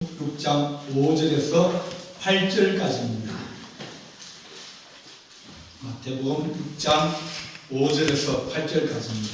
6장 5절에서 8절까지입니다. 마태복음 6장 5절에서 8절까지입니다.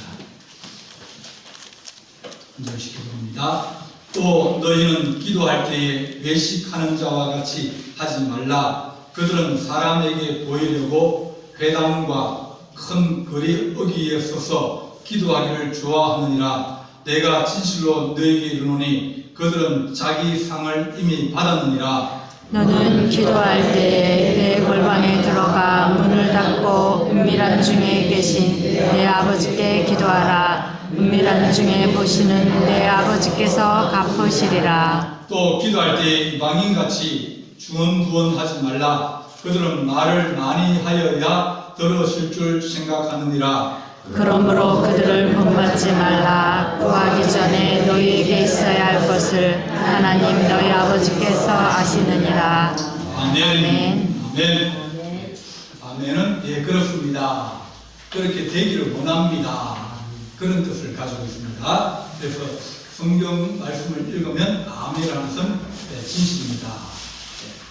한절시켜봅니다. 또 너희는 기도할 때에 외식하는 자와 같이 하지 말라. 그들은 사람에게 보이려고 회당과 큰 거리 어귀에 서서 기도하기를 좋아하느니라. 내가 진실로 너희에게 이르노니 그들은 자기 상을 이미 받았느니라. 너는 기도할 때에 내 골방에 들어가 문을 닫고 은밀한 중에 계신 내 아버지께 기도하라. 은밀한 중에 보시는 내 아버지께서 갚으시리라. 또 기도할 때 이방인같이 주원부원하지 말라. 그들은 말을 많이 하여야 들으실 줄 생각하느니라. 그러므로 그들을 본받지 말라. 구하기 전에 너희에게 있어야 할 것을 하나님 너희 아버지께서 아시느니라. 아멘. 아멘. 아멘은 예, 그렇습니다. 그렇게 되기를 원합니다. 그런 뜻을 가지고 있습니다. 그래서 성경 말씀을 읽으면 아멘이라는 것은 진실입니다.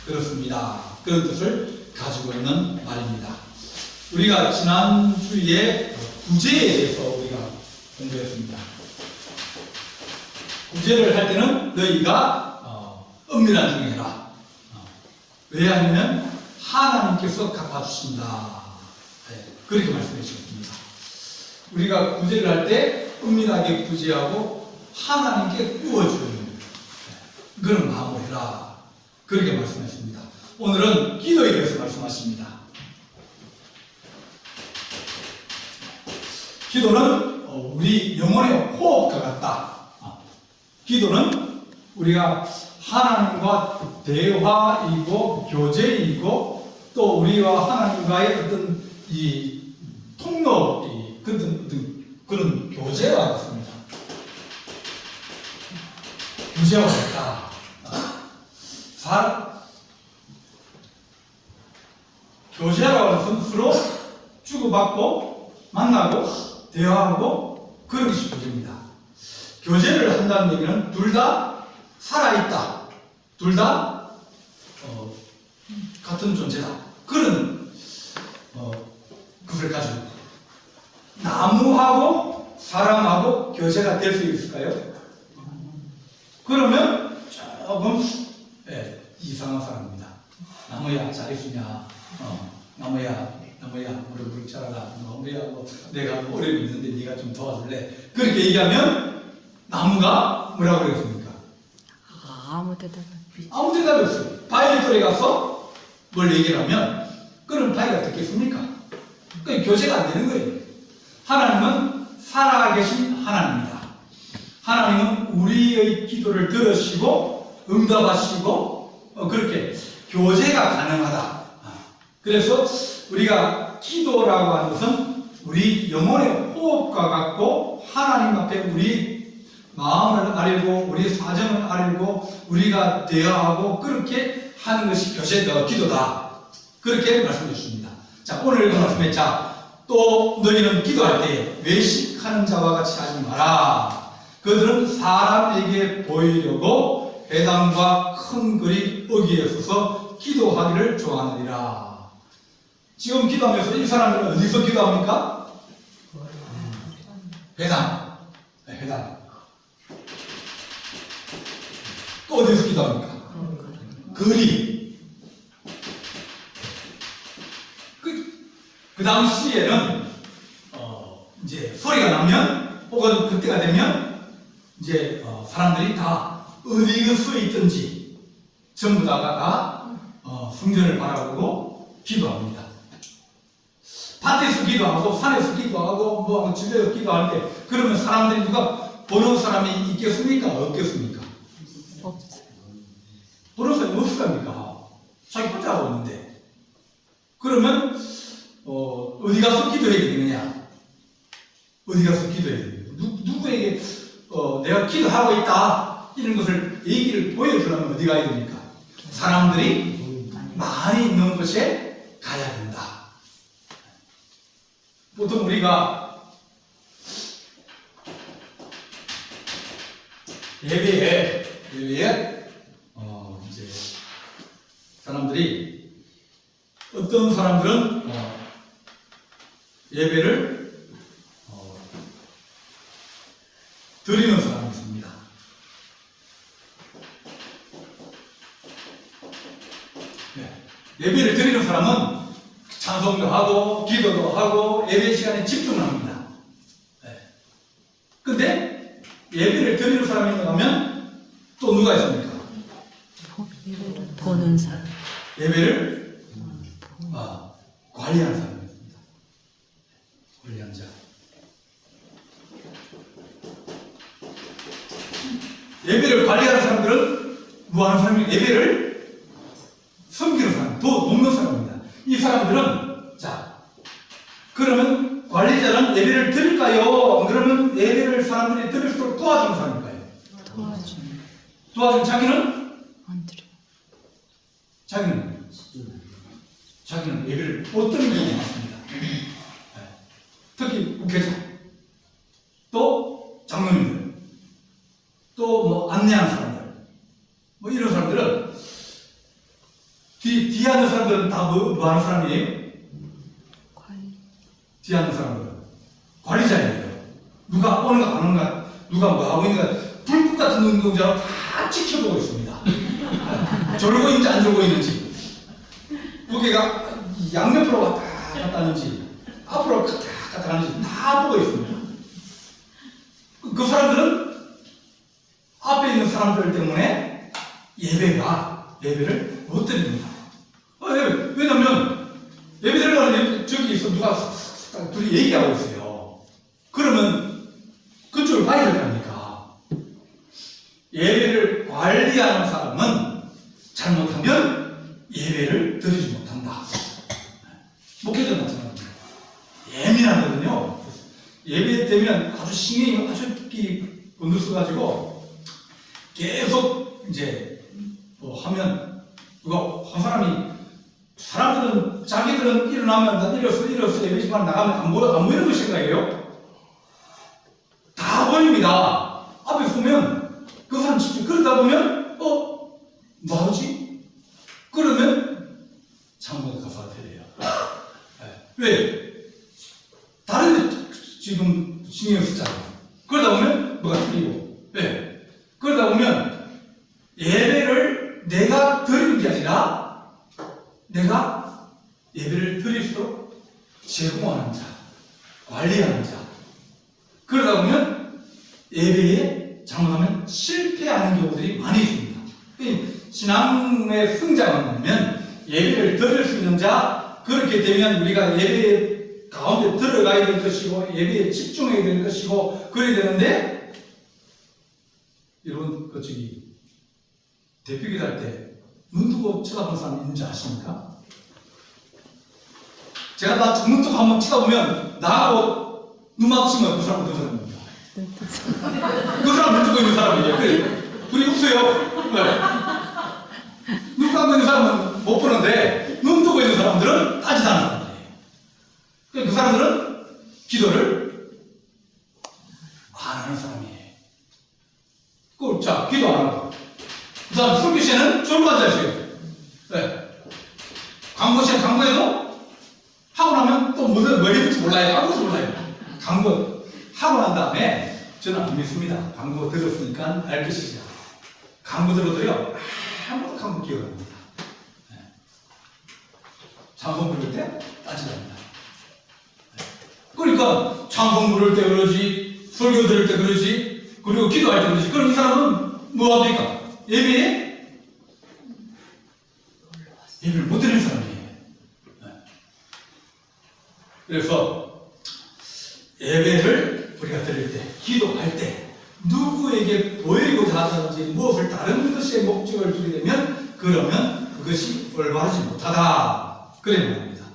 그렇습니다. 그런 뜻을 가지고 있는 말입니다. 우리가 지난주에 구제에 대해서 우리가 공부했습니다. 구제를 할 때는 너희가 은밀한 중에 해라. 왜냐하면 하나님께서 갚아주신다. 그렇게 말씀해 주셨습니다. 우리가 구제를 할 때 은밀하게 구제하고 하나님께 구워주는 그런 마음으로 해라. 그렇게 말씀하십니다. 오늘은 기도에 대해서 말씀하십니다. 기도는 우리 영혼의 호흡과 같다. 기도는 우리가 하나님과 대화이고 교제이고 또 우리와 하나님과의 어떤 이 통로, 그런 교제와 같습니다. 교제와 같다. 교제라고 하는 것은 서로 주고받고 만나고 대화하고 그런 것이 교제입니다. 교제를 한다는 얘기는 둘 다 살아있다. 둘 다 같은 존재다. 그런 것을 가지고 있다. 나무하고 사람하고 교제가 될 수 있을까요? 그러면 조금 이상한 사람입니다. 나무야 잘 있으냐? 나무야 무릎 자라라. 나무야 내가 어려움이 있는데 네가 좀 도와줄래? 그렇게 얘기하면 나무가 뭐라고 그랬습니까? 아무 대답 없어요. 바위 돌에 가서 뭘 얘기를 하면 그런 바위가 듣겠습니까? 그 교제가 안 되는 거예요. 하나님은 살아계신 하나님입니다. 하나님은 우리의 기도를 들으시고 응답하시고 그렇게 교제가 가능하다. 그래서 우리가 기도라고 하는 것은 우리 영혼의 호흡과 같고 하나님 앞에 우리 마음을 아뢰고 우리 사정을 아뢰고 우리가 대화하고 그렇게 하는 것이 기도다. 그렇게 말씀해 주십니다. 자, 오늘 그 말씀에 또 너희는 기도할 때 외식하는 자와 같이 하지 마라. 그들은 사람에게 보이려고 회당과 큰 거리 어귀에 서서 기도하기를 좋아하느니라. 지금 기도하면서 이 사람들은 어디서 기도합니까? 회당. 회당. 또 어디서 기도합니까? 거리. 그 당시에는 이제 소리가 나면 혹은 그때가 되면 이제 사람들이 다 어디에 서 있든지 전부 다가 성전을 바라보고 기도합니다. 밭에서 기도하고 산에서 기도하고 뭐 집에서 기도할 때 그러면 사람들이 누가 보는 사람이 있겠습니까? 없겠습니까? 보는 사람이 없을 겁니까? 자기 혼자 하고 있는데 그러면 어디 가서 기도해야 되느냐? 어디 가서 기도해야 되느냐? 누구에게 내가 기도하고 있다 이런 것을 얘기를 보여주려면 어디 가야 됩니까? 사람들이 많이 있는 곳에 가야 된다. 보통 우리가 예배에 사람들이 어떤 사람들은 예배를 드리는 사람이 있습니다. 네. 예배를 드리는 사람은 찬송도 하고 기도도 하고 예배 시간에 집중을 합니다. 근데 예배를 드리는 사람이 있는가 하면 또 누가 있습니까? 보는 사람. 예배를 관리하는 사람이 있습니다. 관리하는 자. 예배를 관리하는 사람들은 뭐 하는 사람이 예배를 섬기는 사람, 더 돕는 사람입니다. 이 사람들은 자, 그러면 관리자는 예배를 드릴까요? 그러면 예배를 사람들이 드릴 수 있도록 도와주는 사람일까요? 도와주는 자기는 안 드려. 자기는 예배를 못 드리는 경우가 많습니다. 특히 목회자, 또 장로님들, 또 뭐 안내하는 사람들, 뭐 이런 사람들은 뒤에 앉는 사람들은 다 뭐 하는 사람이에요? 뒤에 앉는 사람들은 관리자예요. 누가 오는가 안 오는가, 누가 뭐 하고 있는가, 불꽃 같은 운동자로 다 지켜보고 있습니다. 졸고 있는지 안 졸고 있는지, 무게가 양옆으로 왔다 갔다 하는지, 앞으로 갔다 갔다 하는지 다 보고 있습니다. 그 사람들은 앞에 있는 사람들 때문에 예배를 못 드립니다. 왜냐면 예배 드리려면 저기 있어 누가 둘이 얘기하고 있어요. 그러면 그쪽을 봐야 될 거 아닙니까? 예배를 관리하는 사람은 잘못하면 예배를 드리지 못한다. 목회자는 마찬가지입니다. 예민하거든요. 예배 되면 아주 신경이 아주 깊이 곤두서가지고 계속 이제 뭐 하면 누가 한 사람들은 자기들은 일어나면 나 일어서 예배시간 나가면 안 보이는 것인가요? 다 보입니다. 앞에 보면 그 사람 집중 그러다 보면 뭐하지? 그러면 장모가 가서 드려요. 왜? 다른 데 지금 신경 쓰잖아요. 그러다 보면 뭐가 틀리고. 왜? 그러다 보면 예배를 내가 드리는 게 아니라 내가 예배를 드릴 수 있도록 제공하는 자, 관리하는 자. 그러다 보면 예배에 잘못하면 실패하는 경우들이 많이 있습니다. 신앙의 성장은 뭐냐면 예배를 드릴 수 있는 자, 그렇게 되면 우리가 예배 가운데 들어가야 될 것이고 예배에 집중해야 될 것이고 그래야 되는데 여러분 대표기도 할 때 눈 뜨고 쳐다보는 사람 있는지 아십니까? 제가 나 눈 뜨고 한번 쳐다보면 나하고 눈 마주치면 그 사람 어떤 사람입니다. 그 사람 눈 뜨고 있는 사람이에요. 그래. 둘이 웃어요. 네. 눈 감고 있는 사람은 못 보는데 눈 뜨고 있는 사람들은 따지다는 사람들이에요. 그 사람들은 기도를 안 하는 사람이에요. 자, 기도 안 하고. 그 다음 설교 시에는 졸고 앉아있어요. 네. 광고 시에 광고해도 하고 나면 또 뭐 해야 될지 몰라요. 아무것도 몰라요. 광고 하고 난 다음에 저는 안 믿습니다. 광고 들었으니까 알 것이죠. 광고 들어도요, 아무도 광고 기억 안 합니다. 네. 찬송 부를 때 따지랍니다. 네. 그러니까 찬송 부를 때 그러지, 설교 들을 때 그러지, 그리고 기도할 때 그러지. 그럼 이 사람은 뭐 합니까? 예배를 못 드리는 사람이에요. 네. 그래서 예배를 우리가 드릴 때, 기도할 때 누구에게 보이고자 하든지 무엇을 다른 것에 목적을 두게 되면 그러면 그것이 올바르지 못하다. 그래 말합니다.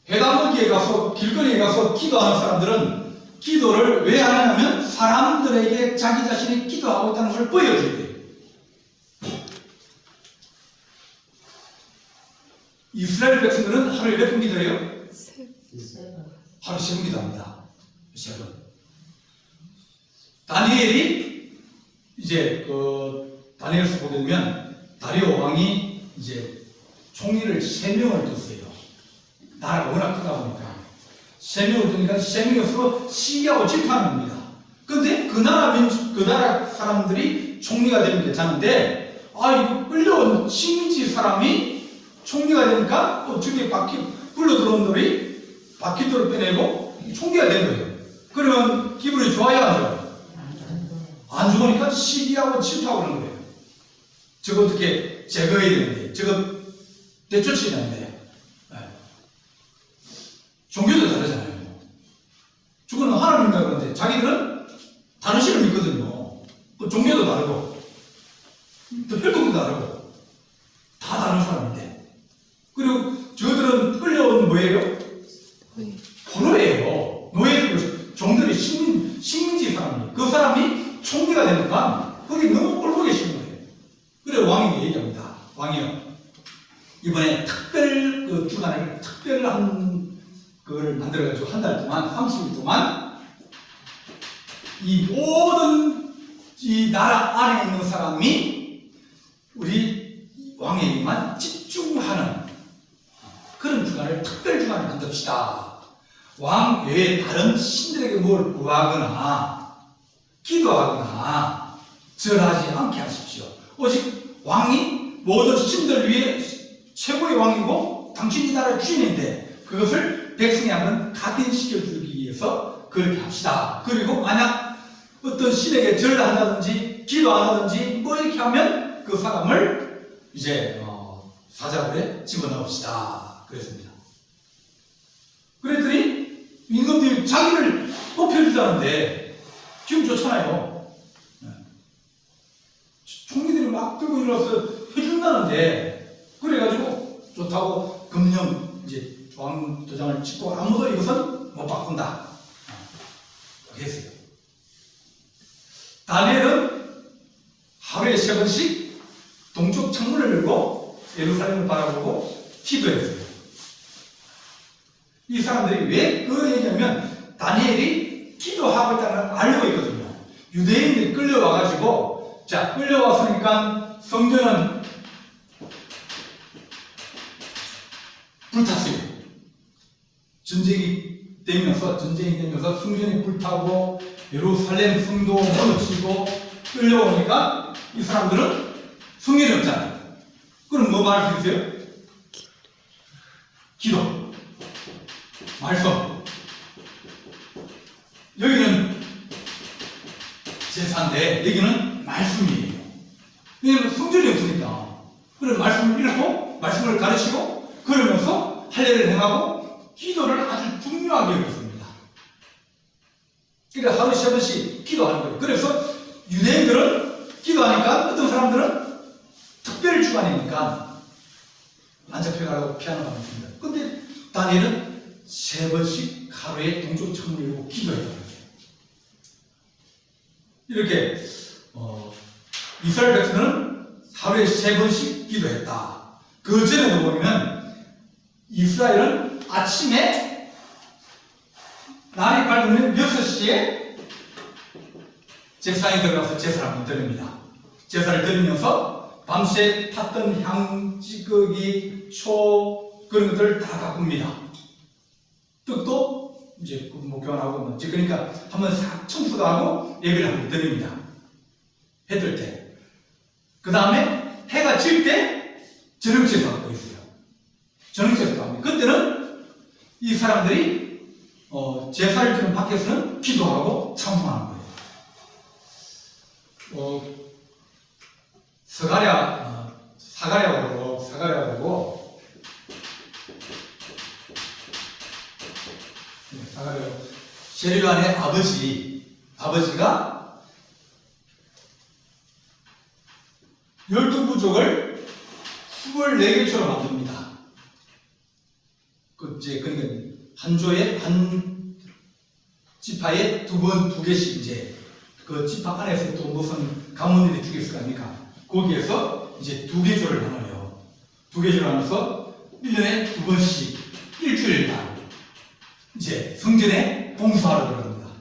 회당거기에 가서 길거리에 가서 기도하는 사람들은 기도를 왜 하냐면 사람들에게 자기 자신이 기도하고 있다는 것을 보여줘야 돼요. 이스라엘 백성들은 하루에 몇 번 기도해요? 하루 3번 기도합니다. 3번. 다니엘이 이제 다니엘서 보게 되면 다리오 왕이 이제 총리를 3명을 뒀어요. 나라가 워낙 크다 보니까 3명을 두니까 3명이 서로 시기하고 질투하는 겁니다. 근데 그 나라 사람들이 총리가 되면 괜찮은데, 이거 끌려온 식민지 사람이 총리가 되니까 주위에 굴러 들어온 돌이 바퀴돌을 빼내고 총리가 된 거예요. 그러면 기분이 좋아야 하죠. 안 좋으니까 시기하고 질투하고 그러는 거예요. 저거 어떻게 제거해야 되는데, 저거 내쫓아야 되는데. 종교도 다르잖아요. 저거는 하나님이다 그러는데 자기들은 다른 신을 믿거든요. 또 종교도 다르고, 또 혈통도 다르고, 다 다른 사람인데. 그리고 저들은 끌려온 뭐예요? 포로예요. 노예들고 종들이 식민지 사람이. 그 사람이 총리가 되니까 거기 너무 꼴보기 싫은 거예요. 그래 왕이 얘기합니다. 왕이요, 이번에 주간을 특별한 그걸 만들어가지고 한 달 동안, 30일 동안 이 모든 이 나라 안에 있는 사람이 우리 왕에게만 집중하는 그런 주간을 특별 주간을 만듭시다. 왕 외에 다른 신들에게 뭘 구하거나 기도하거나 절하지 않게 하십시오. 오직 왕이 모든 신들 위에 최고의 왕이고 당신이 나라의 주인인데 그것을 백성이 한번 각인시켜주기 위해서 그렇게 합시다. 그리고 만약 어떤 신에게 절한다든지 기도한다든지 뭐 이렇게 하면 그 사람을 이제 사자굴에 집어넣읍시다. 그랬습니다. 그랬더니 임금들이 자기를 뽑혀주자는데 지금 좋잖아요. 총리들이 막 들고 일어나서 해준다는데, 그래가지고 좋다고 금령 이제 왕 도장을 찍고 아무도 이것은 못 바꾼다. 그렇게 했어요. 다니엘은 하루에 3번씩 동쪽 창문을 열고 예루살렘을 바라보고 기도했어요. 이 사람들이 왜 그 얘기냐면 다니엘이 기도하고 있다는 걸 알고 있거든요. 유대인들이 끌려와가지고, 자, 끌려왔으니까 성전은 불탔어요. 전쟁이 되면서 성전이 불타고 예루살렘 성도 무너지고 끌려오니까 이 사람들은 성전이 없잖아요. 그럼 뭐 말할 수 있어요? 기도, 말씀. 여기는 제사인데 여기는 말씀이에요. 왜냐하면 성전이 없으니까. 그래서 말씀을 읽고 말씀을 가르치고 그러면서 할례를 행하고 기도를 아주 중요하게 여겼습니다. 그러니까 하루에 3번씩 기도하는 거예요. 그래서 유대인들은 기도하니까 어떤 사람들은 특별 주간이니까 안 잡혀가고 피하는 사람이 있습니다. 근데 다니엘은 3번씩 하루에 동쪽 창문을 열고 기도했다는 거예요. 이렇게 이스라엘 백성은 하루에 3번씩 기도했다. 그 전에도 보면 이스라엘은 아침에 날이 밝으면 6시에 제사에 들어가서 제사를 한번 드립니다. 제사를 드리면서 밤새 탔던 향, 찌꺼기, 초 그런 것들을 다 가꿉니다. 떡도 이제 교환하고 그러니까 한번 싹 청소도 하고 예배를 한번 드립니다. 해 뜰 때. 그 다음에 해가 질 때 저녁제사 갖고 있어요. 저녁제사도 합니다. 그때는 이 사람들이 제사를 드는 밖에서는 기도하고 찬송하는 거예요. 사가랴고 세리반의 아버지가 12부족을 24개초로 만듭니다. 그러니까 한 조에 한 지파에 두 개씩 이제 그 지파 안에서 또 무슨 가문들이 죽였을 거 아닙니까? 거기에서 이제 2개조를 나눠요. 2개조를 나눠서 1년에 2번씩 일주일간 이제 성전에 봉사하러 들어갑니다.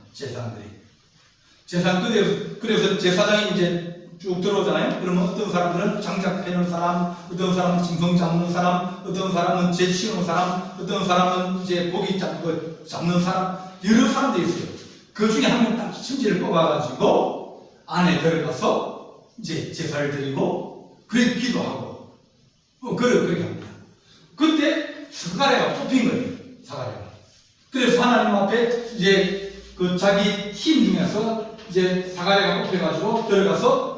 제사장들이. 그래서 제사장이 이제 쭉 들어오잖아요. 그러면 어떤 사람들은 장작 패는 사람, 어떤 사람은 짐승 잡는 사람, 어떤 사람은 재 치우는 사람, 어떤 사람은 이제 고기 잡는 사람, 여러 사람들이 있어요. 그 중에 한 명 딱 심지를 뽑아가지고 안에 들어가서 이제 제사를 드리고, 그래 기도하고, 그렇게 합니다. 그때 사가랴가 뽑힌 거예요. 사가랴가. 그래서 하나님 앞에 이제 그 자기 팀 중에서 이제 사가랴가 뽑혀가지고 들어가서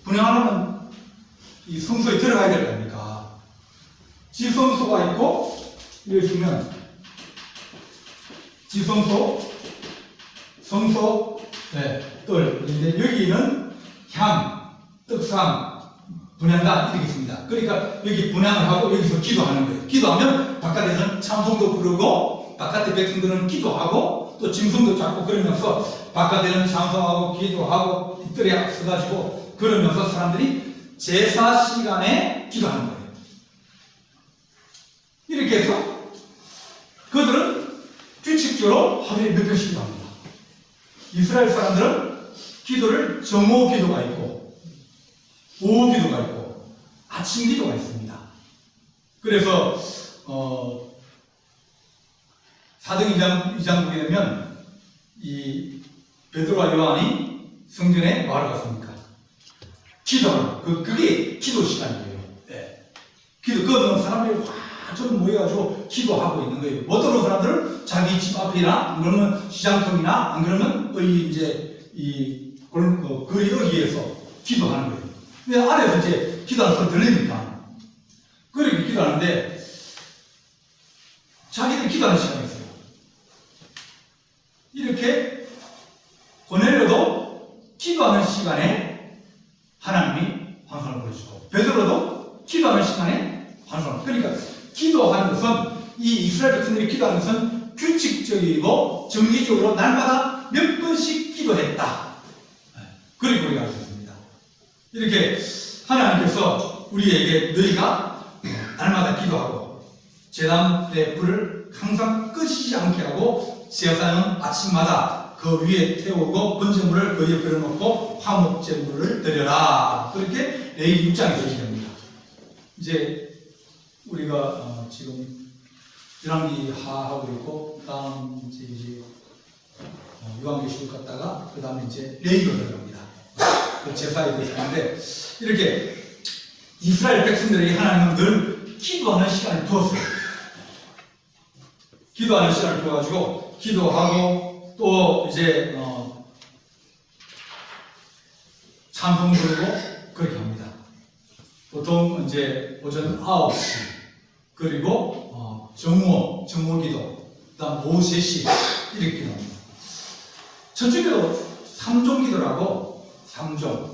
분양하려면 이 성소에 들어가야 될 거니까. 지성소가 있고, 여기 보면 지성소, 성소, 뜰. 근데 여기는 향, 떡상, 분향단 이렇게 있습니다. 그러니까 여기 분향을 하고 여기서 기도하는 거예요. 기도하면 바깥에서는 찬송도 부르고, 바깥에 백성들은 기도하고, 또 짐승도 잡고 그러면서 바깥에는 찬송하고 기도하고 이들에 서가지고 그러면서 사람들이 제사 시간에 기도하는 거예요. 이렇게 해서 그들은 규칙적으로 하루에 몇 번씩 기도합니다. 이스라엘 사람들은 기도를 정오 기도가 있고, 오후 기도가 있고, 아침 기도가 있습니다. 그래서 사도행전 2장 보게 되면 이 베드로와 요한이 성전에 뭐하러 갔습니까? 기도하는, 그게 기도 시간이에요. 그거는 사람들이 좀 모여가지고 기도하고 있는 거예요. 못 오는 사람들은 자기 집 앞이나, 안 그러면 시장통이나, 안 그러면 이제 거리 여기에서 기도하는 거예요. 근데 안에서 이제 기도하는 소리 들리니까. 그렇게 기도하는데, 자기들 기도하는 시간이 있어요. 이렇게 고넬료도 기도하는 시간에 하나님이 환상을 보여주고, 베드로도 기도하는 시간에 환상을. 그러니까 기도하는 것은, 이 이스라엘 백성들이 기도하는 것은 규칙적이고 정기적으로 날마다 몇 번씩 기도했다. 그렇게 우리가 알 수 있습니다. 이렇게 하나님께서 우리에게 너희가 날마다 기도하고 제단의 불을 항상 끄시지 않게 하고 제사는 아침마다 그 위에 태우고 번제물을 그 위에 걸어놓고 화목제물을 드려라. 그렇게 레위기 6장에서 얘기합니다. 이제 우리가 지금 열왕기 하하고 있고, 다음 이제 요한계시록 갔다가 그 다음에 이제 레위기로 들어갑니다. 그 제사에 대해서 하는데, 이렇게 이스라엘 백성들에게 하나님은 늘 기도하는 시간을 두었어요. 기도하는 시간을 두어가지고 기도하고, 또 이제 찬송 부르고 그렇게 합니다. 보통 이제 오전 9시, 그리고 정오 기도, 그 다음 오후 3시 이렇게 기도합니다. 천주교도 3종 기도라고, 3종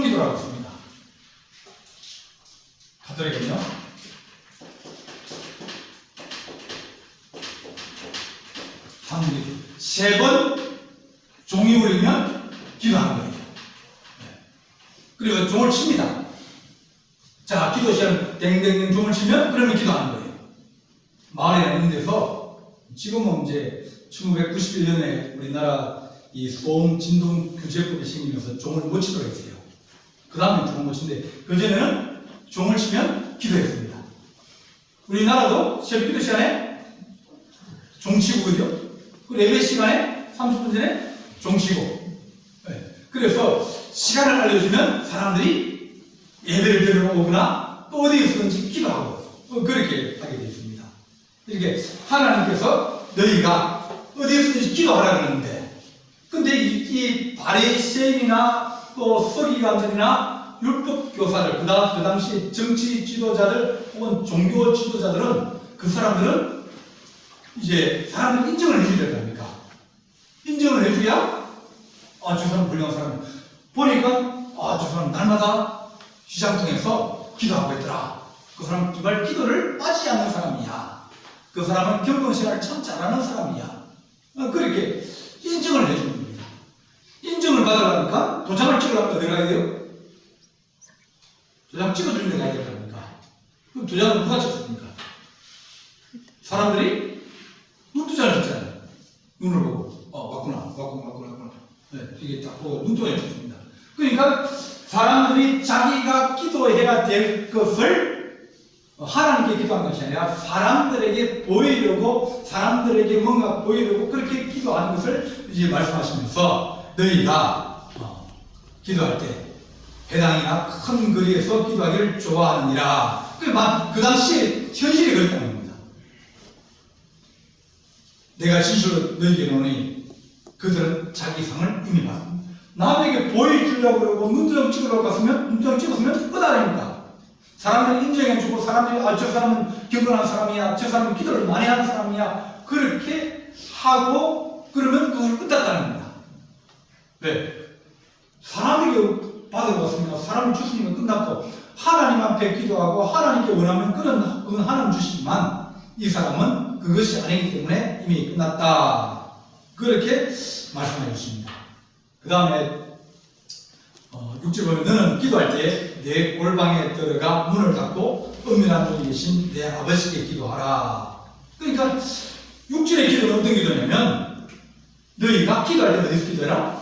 기도라고 있습니다. 가톨릭은요, 세 번 종이 울리면 기도하는 거예요. 그리고 종을 칩니다. 자, 기도 시간 땡땡땡 종을 치면 그러면 기도하는 거예요. 마을에 있는 데서 지금은 이제 1991년에 우리나라 이 소음 진동 규제법이 생기면서 종을 못 치도록 했어요. 그 다음에 종을 못 치는데, 그전에는 종을 치면 기도했습니다. 우리나라도 새벽 기도 시간에 종 치고, 그죠? 그 예배 시간에 30분 전에 종 치고. 그래서 시간을 알려주면 사람들이 예배를 드려오거나 또 어디에 있든지 기도하고 그렇게 하게 되어 있습니다. 이렇게 하나님께서 너희가 어디에 있든지 기도하라 그러는데, 근데 이 바리새인이나 또 서기관들이나 율법 교사들, 그 당시 정치 지도자들 혹은 종교 지도자들은, 그 사람들은 이제 사람들 인정을 해줘야 될 겁니까? 인정을 해줘야 저 사람 훌륭한 사람이야. 보니까 저 사람 날마다 시장통에서 기도하고 있더라. 그 사람 정말 기도를 빠지지 않는 사람이야. 그 사람은 경건생활을 참 잘하는 사람이야. 그렇게 인정을 해주는 겁니다. 인정을 받으려니까 도장을 찍으려면 어디 가야 돼요? 도장 찍어주는 데 가야 될 겁니까? 그럼 도장을 누가 찍습니까? 사람들이 도장을 찍잖아요. 눈을 보고 맞구나. 네, 이게 딱 보고 눈동에 붙습니다. 그러니까 사람들이 자기가 기도해야 될 것을 하나님께 기도한 것이 아니라 사람들에게 보이려고, 사람들에게 뭔가 보이려고 그렇게 기도하는 것을 이제 말씀하시면서 너희가 기도할 때 배당이나 큰 거리에서 기도하기를 좋아하느니라. 그 당시에 현실이 그랬다는 겁니다. 내가 진실로 너희에게 이르노니 그들은 자기 상을 이미 받습니다. 남에게 보여주려고 그러고 눈두덩 찍으려고 했으면, 눈두덩 찍었으면 끝나니까. 사람들이 인정해주고, 사람들이, 저 사람은 경건한 사람이야, 저 사람은 기도를 많이 하는 사람이야, 그렇게 하고, 그러면 그걸 끝났다는 겁니다. 왜? 사람에게 받아봤으니까, 사람을 주시니까 끝났고, 하나님 앞에 기도하고, 하나님께 원하면 그건 하나님 주시지만, 이 사람은 그것이 아니기 때문에 이미 끝났다. 그렇게 말씀해 주십니다. 그 다음에 6절 보면 너는 기도할 때 내 골방에 들어가 문을 닫고 은밀한 곳에 계신 내 아버지께 기도하라. 그러니까 6절의 기도는 어떤 기도냐면 너희가 기도할 때 어디서 기도해라?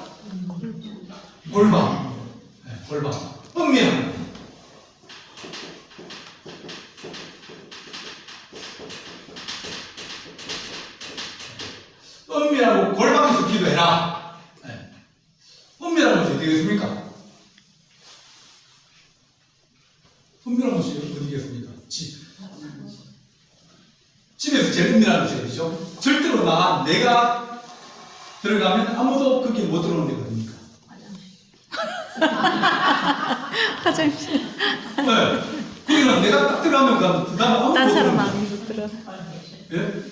골방. 네, 골방. 은밀한 곳. 은밀하고 골방에서 기도해라. 네. 은밀한 곳이 어디겠습니까? 은밀한 곳이 어디겠습니까? 집에서 제일 은밀한 곳이 어디죠? 절대로 내가 들어가면 아무도 거기 못 들어오는 데가 어딥니까? 화장실. 네. 거기는 내가 딱 들어가면 그 다음에 아무도 딴 못 사람 들어오는 아무도 들어. 예?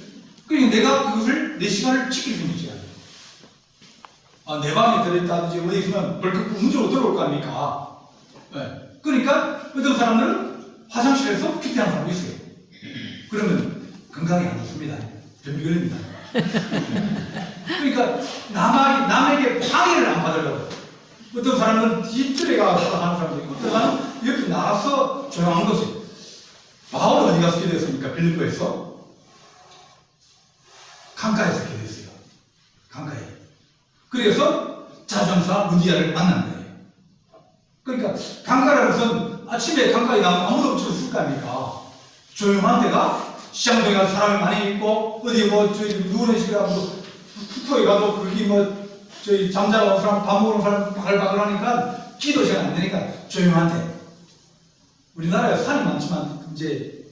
그러니까 내가 그것을 내 시간을 지킬 수 있는 시간. 내 방에 들어있다든지 어디 있으면 벌컥 문제로 들어올 거 아닙니까? 예. 그러니까 어떤 사람들은 화장실에서 큐티하는 사람이 있어요. 그러면 건강에 안 좋습니다. 변비 걸립니다. 그러니까 남에게 방해를 안 받으려고. 어떤 사람은 뒷뜰에 가서 하는 사람도 있고, 어떤 사람은 옆에 나가서 조용한 거지. 바울은 어디 가서 기도했습니까? 빌립보에서? 강가에서 기도했어요. 강가에. 그래서 자전사 루디아를 만난 거예요. 그러니까 강가라는 것은 아침에 강가에 나가면 아무도 없을 거 아닙니까? 조용한 데가 시장동에 가서 사람이 많이 있고 어디 누구네 집에 가도 숙소에 가도 거기 저희 잠자러 온 사람, 밥 먹으러 온 사람 바글바글 하니까 기도 시간 안 되니까 조용한 데. 우리나라에 산이 많지만 이제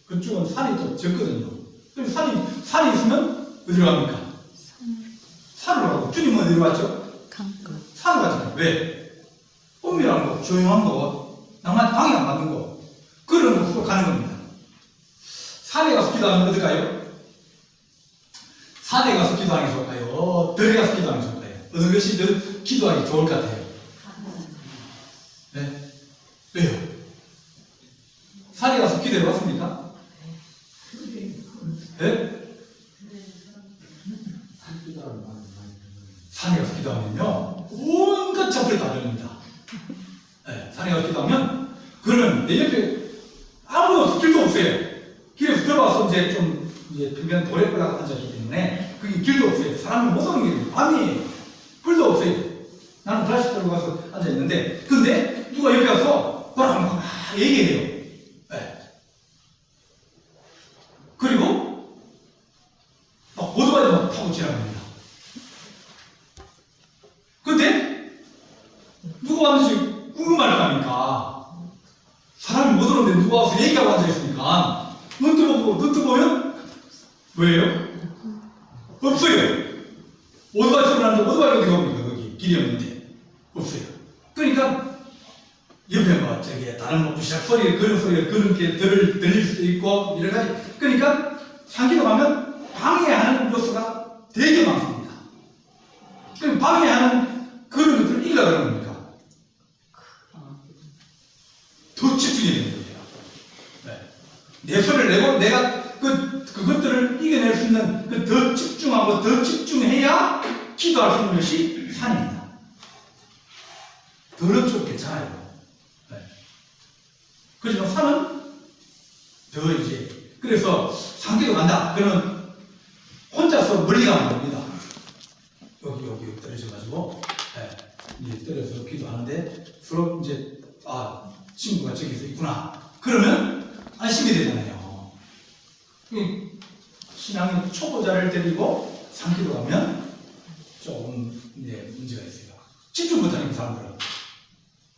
그쪽은 산이 또 적거든요. 그럼 산이 있으면 어디로 갑니까? 산으로 가고. 주님은 어디로 갔죠? 강가. 산으로 가잖아요. 왜? 은밀한 거, 조용한 거, 남한테 방해 안 받는 거, 그런 곳으로 가는 겁니다. 산에 가서 기도하면 어떨까요? 산에 가서 기도하는 게 좋을까요? 들에 가서 기도하는 게 좋을까요? 어느 것이 더 기도하기 좋을 것 같아요? 네? 왜요? 산에 가서 기도해 봤습니까? 네? 산에 가서 기도하면요, 온갖 잡소리 다 들립니다. 네, 산에 가서 기도하면, 그러면 내 옆에 아무도 길도 없어요. 길에서 들어와서 이제 평면 돌에 올라가 앉아있기 때문에, 그게 길도 없어요. 사람이 못 오는 길이에요. 밤이에요. 불도 없어요. 나는 플라스틱 들고 가서 앉아있는데, 근데 누가 옆에 와서 뭐라고 막 얘기해요. 네. 그리고, 막 오토바이 막 타고 지나갑니다. 근데 누가 왔는지 궁금할 거 아닙니까? 사람이 못 오는데 누가 와서 얘기하고 앉아있으니까 눈뜨 보면 왜요? 없어요. 오토바이 소리 나는데 오토바이 어디 갑니까? 거기 길이 없는데 없어요. 그러니까 옆에 저기 다른 부시락 소리, 그런 소리가 그렇게 들릴 수도 있고 여러 가지. 그러니까 산기도 가면 방해하는 요소가 되게 많습니다. 그럼 방해하는 그런 것들을 이기려고 하는 겁니까? 더 집중해야 되는 거예요. 네. 내 소리를 내고 내가 그것들을 이겨낼 수 있는 더 집중하고 더 집중해야 기도할 수 있는 것이 산입니다. 더는 좀 괜찮아요. 네. 그렇지만 산은 더 그래서 산기도 간다. 그러면 혼자서 멀리 가면 됩니다. 여기 떨어져가지고 이제 떨어져서 기도하는데 서로 이제 친구가 저기서 있구나. 그러면 안심이 되잖아요. 신앙의 초보자를 데리고 산기도 가면 조금 이제 문제가 있어요. 집중 못하는 사람들은.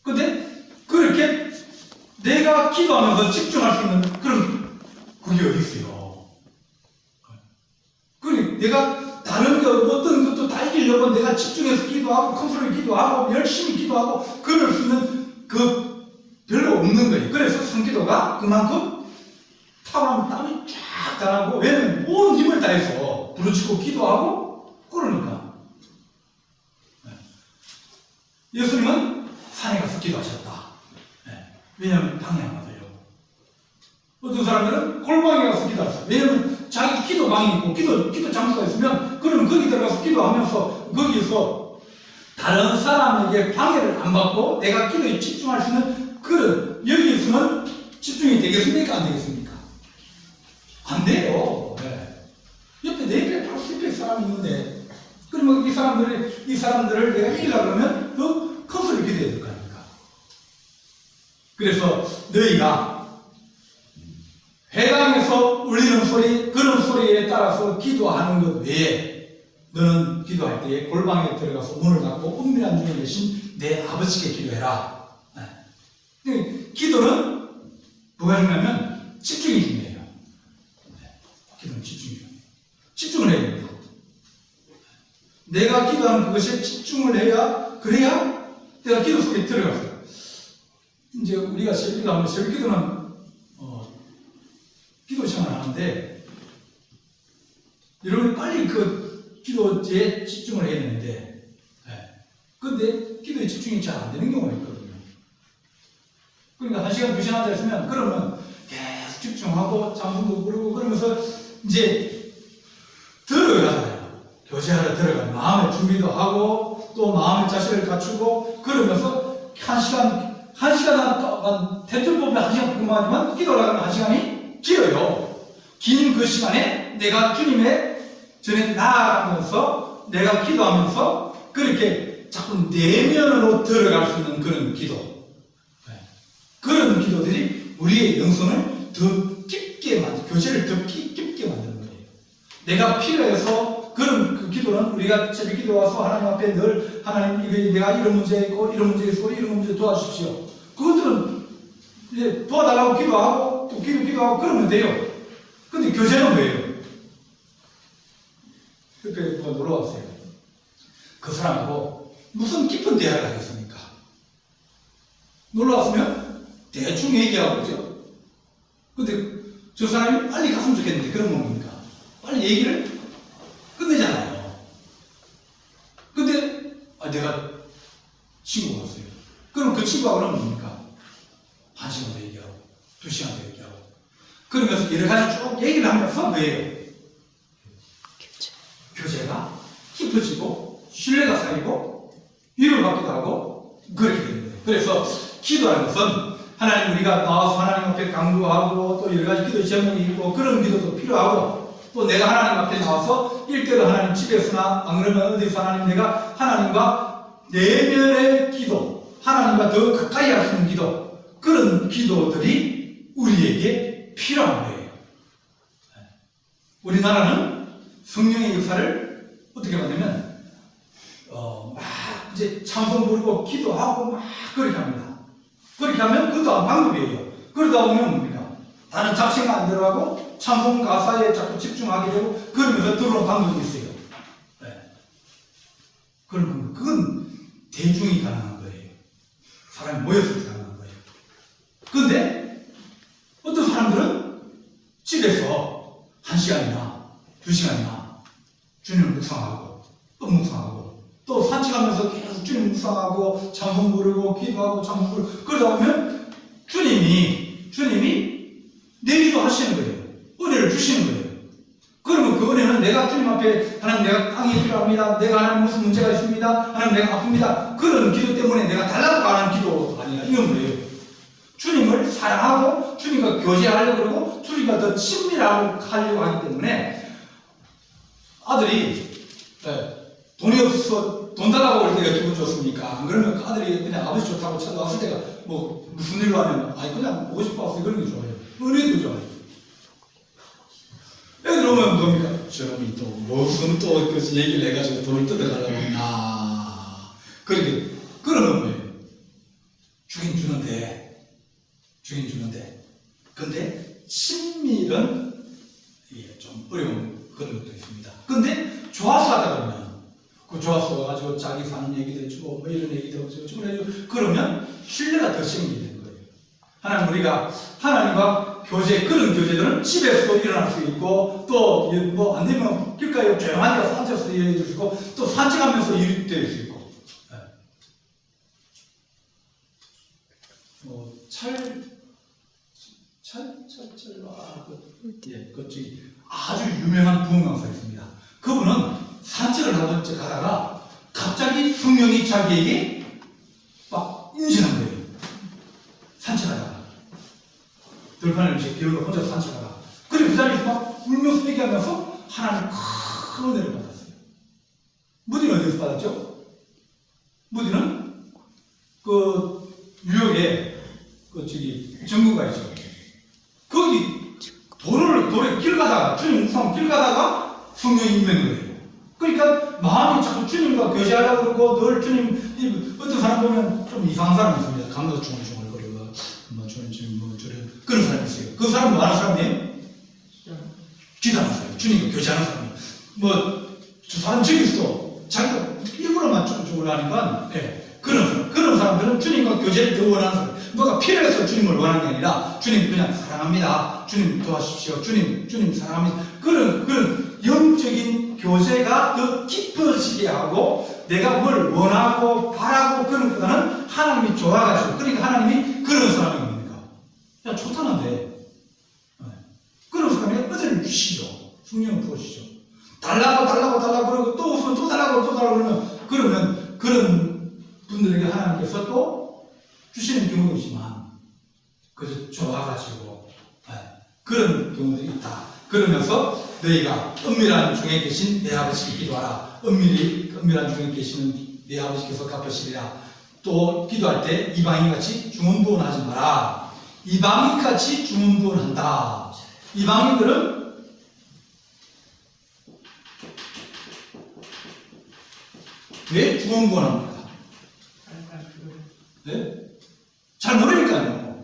근데 그렇게 내가 기도하면서 집중할 수 있는 그런 그게 어디 있어요? 그래 내가 다른 어떤 것도 다 이기려고 내가 집중해서 기도하고 큰 소리 기도하고 열심히 기도하고 그럴 수 있는 그 별로 없는 거예요. 그래서 성기도가 그만큼 타고나면 땀이 쫙 나고 왜냐면 온 힘을 다해서 부르짖고 기도하고 그러니까 예수님은 산에 가서 기도하셨다. 왜냐하면 방해 안 받으려고. 어떤 사람들은 골방에 가서 기도하셨어요. 왜냐하면 자기 기도방이 있고 기도 장소가 있으면 그러면 거기 들어가서 기도하면서 거기서 다른 사람에게 방해를 안 받고 내가 기도에 집중할 수 있는 그런 여기 있으면 집중이 되겠습니까? 안 되겠습니까? 안 돼요. 옆에 내 옆에 바로 옆에 사람이 있는데 그러면 이 사람들을 내가 이기려고 그러면 더 큰 소리 기도해야 될 거 아닙니까? 그래서 너희가 회당에서 울리는 소리, 그런 소리에 따라서 기도하는 것 외에 너는 기도할 때에 골방에 들어가서 문을 닫고 은밀한 중에 계신 내 아버지께 기도해라. 기도는 뭐가 중요하면 집중이 중요해요. 기도는 집중이 중요해요. 집중을 해야 됩니다. 내가 기도하는 그것에 집중을 해야, 그래야 내가 기도 속에 들어갔어요. 이제 우리가 새벽기도 하면 새벽기도는 기도 시간을 하는데 여러분이 빨리 그 기도에 집중을 해야 되는데 근데 기도에 집중이 잘 안 되는 경우가 있거든요. 그러니까 1시간, 2시간 앉아있으면 그러면 계속 집중하고 장군도 부르고 그러면서 이제 들어가잖아요. 교제하러 들어가요. 마음의 준비도 하고 또 마음의 자세를 갖추고 그러면서 1시간 대충 보면 1시간 그만하지만 기도를 하면 1시간이 길어요. 긴 그 시간에 내가 주님의 전에 나아가면서 내가 기도하면서 그렇게 자꾸 내면으로 들어갈 수 있는 그런 기도. 그런 기도들이 우리의 영성을 더 깊게 교제를 더 깊게 만드는 거예요. 내가 필요해서 그런 그 기도는 우리가 새벽 기도 와서 하나님 앞에 늘 하나님 내가 이런 문제 있고 이런 문제 있고 이런 문제 도와주십시오. 그것들은 이제 도와달라고 기도하고 또 기도하고 그러면 돼요. 근데 교제는 뭐예요? 옆에 누가 놀러 왔어요. 그 사람하고 무슨 깊은 대화를 하겠습니까? 놀러 왔으면 대충 얘기하고 그죠? 근데 저 사람이 빨리 갔으면 좋겠는데 그런 뭡니까? 빨리 얘기를 끝내잖아요. 근데 내가 친구가 왔어요. 그럼 그 친구하고는 뭡니까? 1시간도 얘기하고 2시간도 얘기하고 그러면서 여러 가지 쭉 얘기를 하면서 뭐예요? 교제가 깊어지고 신뢰가 쌓이고 위로를 받기도 하고 그렇게 되는 거예요. 그래서 기도하는 것은 하나님 우리가 나와서 하나님 앞에 강구하고 또 여러 가지 기도 제목이 있고 그런 기도도 필요하고 또 내가 하나님 앞에 나와서 일대로 하나님 집에서나 안 그러면 어디서 하나님 내가 하나님과 내면의 기도 하나님과 더 가까이 할 수 있는 기도 그런 기도들이 우리에게 필요한 거예요. 우리나라는 성령의 역사를 어떻게 하냐면 막 이제 찬송 부르고 기도하고 막 그렇게 합니다. 그렇게 하면 그것도 방법이에요. 그러다 보면 뭡니까? 다른 잡생각 안 들어가고 찬송 가사에 자꾸 집중하게 되고 그러면서 들어오는 방법이 있어요. 그러면 그건 대중이 가능한 거예요. 사람이 모였을 때 가능한 거예요. 그런데 어떤 사람들은 집에서 1시간이나 2시간이나 주님을 묵상하고 또 묵상하고 또 산책하면서 계속 주님 묵상하고 찬송 부르고 기도하고 찬송 부르고 그러다 보면 주님이 내 기도 하시는 거예요. 은혜를 주시는 거예요. 그러면 그 은혜는 내가 주님 앞에 하나님 내가 땅이 필요합니다. 내가 하나님 무슨 문제가 있습니다. 하나님 내가 아픕니다. 그런 기도 때문에 내가 달라고 하는 기도가 아니라 이건 뭐예요? 주님을 사랑하고 주님과 교제하려고 그러고 주님과 더 친밀하고 하려고 하기 때문에 아들이 돈이 없어서 돈 달라고 할 때가 기분 좋습니까? 안 그러면 그 아들이 그냥 아버지 좋다고 찾아왔을 때가 뭐 무슨 일로 하면 아니 그냥 보고 싶어 와서 그런 게 좋아요. 은혜도 좋아요. 애들 오면 뭡니까? 저놈이 또 무슨 또 그 얘기를 해가지고 돈을 뜯어가려고 하나. 그렇게 그러면 뭐예요? 주긴 주는데 근데 친밀은 이게 좀 어려운 그런 것도 있습니다. 근데 좋아서 하다 보면 그 좋아서 와가지고 자기 사는 얘기도 해주고 뭐 이런 얘기도 해주고 그러면 신뢰가 더 생기게 되는 거예요. 하나님 우리가 하나님과 교제 그런 교제들은 집에서도 일어날 수 있고 또 뭐 안 되면 길가에 조용한 데 앉아서 일해줄 수 있고 또 산책하면서 일이 될 수 있고 그쪽이 아주 유명한 부흥강사가 있습니다. 그분은 산책을 가다가 갑자기 성령이 자기에게 막 임신한 거예요. 산책하다가 들판을 이렇게 비우고 혼자 산책하다가 그리고 그 자리에서 막 울면서 얘기하면서 하나님 큰 은혜를 받았어요. 무디는 어디서 받았죠? 무디는 그 뉴욕에 정부가 있죠. 거기 도로를 길 가다가 주님 묵상 길 가다가 성령이 임한 거예요. 그러니까 마음이 자꾸 주님과 교제하려고 그러고 늘 주님 어떤 사람 보면 좀 이상한 사람이 있습니다. 감도 중얼중얼거리고 뭐 주님 뭐 저런 그런 사람이 있어요. 그 사람 뭐 하는 사람이에요? 기도하는 사람, 주님과 교제하는 사람이. 뭐 저 사람 저기서도 자기가 일부러만 좀 하니까 그런 사람들은 주님과 교제를 더 원하는 사람. 뭐가 필요해서 주님을 원하는 게 아니라 주님 그냥 사랑합니다. 주님 도와주십시오. 주님 사랑합니다. 그런 영적인 교제가 더 깊어지게 하고 내가 뭘 원하고 바라고 그런 것보다는 하나님이 좋아가지고 그러니까 하나님이 그런 사람이 뭡니까? 야 좋다는데 그런 사람이 은혜를 주시죠. 성령을 부어주시죠. 달라고 그러고 또 웃으면 또 달라고 그러면 그런 분들에게 하나님께서 또 주시는 경우도 있지만 그저 좋아가지고 그런 경우들이 있다. 그러면서 너희가 은밀한 중에 계신 내 아버지께 기도하라. 은밀한 중에 계시는 내 아버지께서 갚으시리라. 또 기도할 때 이방인같이 중언부언하지 마라. 이방인같이 중언부언한다. 이방인들은 왜 중언부언합니까? 네? 잘 모르니까요.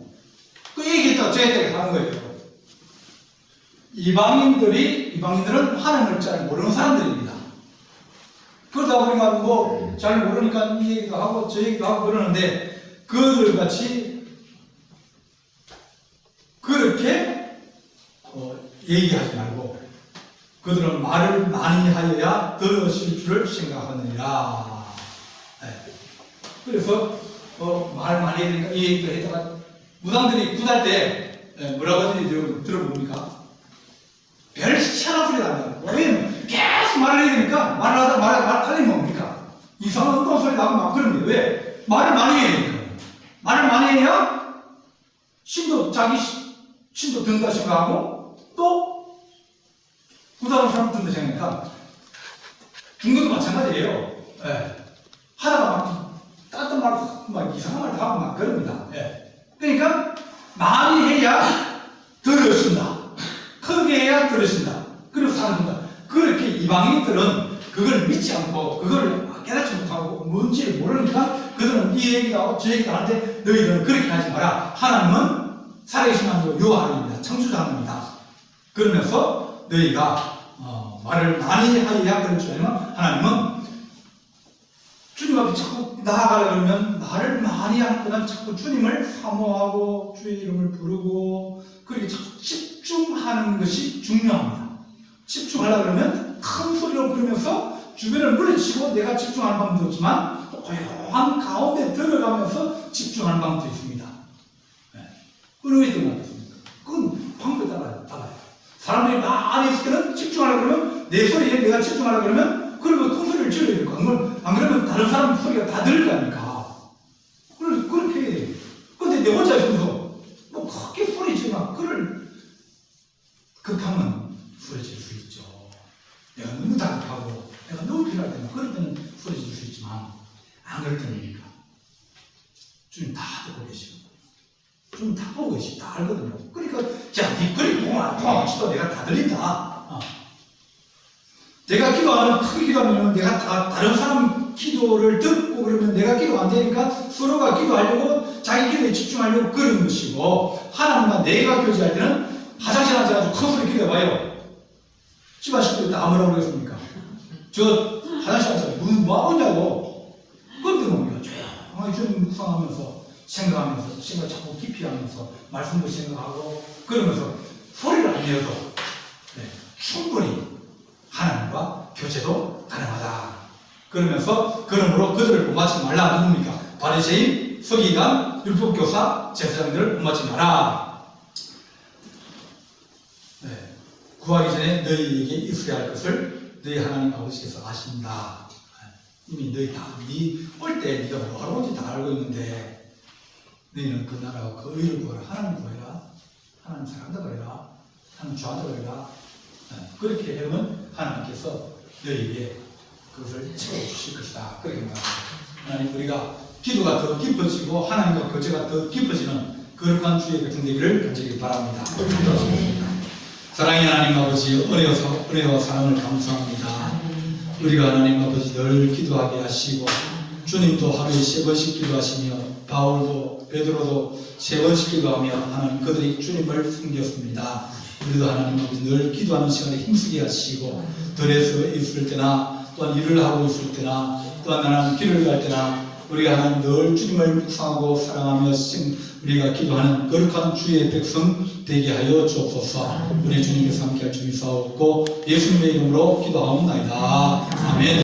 그 얘기했다 저 했다 하는 거예요. 이방인들은 하나님을 잘 모르는 사람들입니다. 그러다 보니까 뭐 잘 모르니까 이 얘기도 하고 저 얘기도 하고 그러는데 그들 같이 그렇게 얘기하지 말고 그들은 말을 많이 하여야 들으실 줄을 생각하느니라. 그래서 말 많이 해야 되니까 이 얘기도 했다가 무당들이 굿할 때 뭐라고 하는지 들어봅니까? 별 희한한 소리가 안 나요. 왜냐면 계속 말을 해야 되니까 말을 하다 말 하려면 뭡니까? 이상한 엉뚱한 소리 나면 막 그럽니다. 왜? 말을 많이 해야 되니까. 말을 많이 해야 자기 신도 든다 생각하고 또 굿하는 사람 든다 생각하니까 중국도 마찬가지예요. 하다가 막 딴 말, 막 이상한 말 하고 막 그럽니다. 그러니까 많이 해야 들으신다. 크게 해야 들으신다. 그리고 사는다. 그렇게 이방인들은 그걸 믿지 않고 그걸 깨닫지 못하고 뭔지를 모르니까 그들은 이 얘기도 하고 저 얘기도 하는데 너희들은 그렇게 하지 마라. 하나님은 살아계신 하나님이고 요 하나님입니다. 창조자 하나님입니다. 그러면서 너희가 말을 많이 하여야 그럴 줄 알면 하나님은 주님 앞에 자꾸 나아가려 그러면 말을 많이 하거나 자꾸 주님을 사모하고 주의 이름을 부르고 그렇게 자꾸 집중하는 것이 중요합니다. 집중하려고 그러면 큰 소리로 부르면서 주변을 물리치고 내가 집중하는 방법도 있지만 또 고요한 가운데 들어가면서 집중하는 방법도 있습니다. 어느 게 더 낫겠습니까? 그건 방법에 달라요. 사람들이 많이 있을 때는 집중하려고 그러면 내 소리에 내가 집중하려고 그러면 그러면 큰 소리를 질러야 될거 안 그러면 다른 사람 소리가 다 들릴 거니까. 그렇게 해야 돼요. 근데 내 혼자 있으면서 뭐 크게 소리 지르면 그를 극하면 소리 질 수 있죠. 내가 너무 다급하고 내가 너무 필요할 때는 그럴 때는 소리 지를 수 있지만 안 그럴 때입니까? 주님 다 듣고 계시고 주님 다 보고 계시고 다 알거든요. 그러니까 자, 니 그리 통화 치도 내가 다 들린다. 내가 기도하는 크게 기도하면 내가 다른 사람 기도를 듣고 그러면 내가 기도 안 되니까 서로가 기도하려고 자기 기도에 집중하려고 그런 것이고, 하나님과 내가 교제할 때는 화장실 앉아가지고 큰 소리 기도해봐요. 집 아시고 다 아무라고 그러겠습니까? 저 화장실 앉아가지고 뭐 하고 있냐고. 그런데 뭡니까? 조용히 좀 묵상하면서 생각하면서 생각 자꾸 깊이 하면서 말씀도 생각하고 그러면서 소리를 안 내어도 충분히 하나님과 교제도 가능하다. 그러면서 그러므로 그들을 본받지 말라. 누굽니까? 바리새인, 서기관, 율법교사, 제사장들을 본받지 마라. 구하기 전에 너희에게 있어야 할 것을 너희 하나님 아버지께서 아신다. 이미 너희 다, 올 때 네가 뭐 하러 온지 다 알고 있는데 너희는 그 나라와 그 의를 구하라. 하나님 구해라. 하나님 사랑한다고 해라. 하나님 좋아한다고 해라. 그렇게 하면 하나님께서 너희에게 그것을 채워주실 것이다. 그렇게 말합니다. 하나님, 우리가 기도가 더 깊어지고 하나님과 교제가 더 깊어지는 거룩한 주의 백성 되기를 간절히 바랍니다. 사랑의 하나님 아버지, 은혜와 사랑을 감사합니다. 우리가 하나님 아버지 늘 기도하게 하시고 주님도 하루에 3번씩 기도하시며 바울도 베드로도 3번씩 기도하며 하나님 그들이 주님을 섬겼습니다. 우리도 하나님 아버지 늘 기도하는 시간에 힘쓰게 하시고 들에서 있을 때나 또한 일을 하고 있을 때나 또한 하나님 길을 갈 때나 우리가 하나님 늘 주님을 묵상하고 사랑하며 우리가 기도하는 거룩한 주의 백성 되게 하여 주옵소서. 우리 주님께서 함께할 주님 사옵고 예수님의 이름으로 기도하옵나이다. 아멘.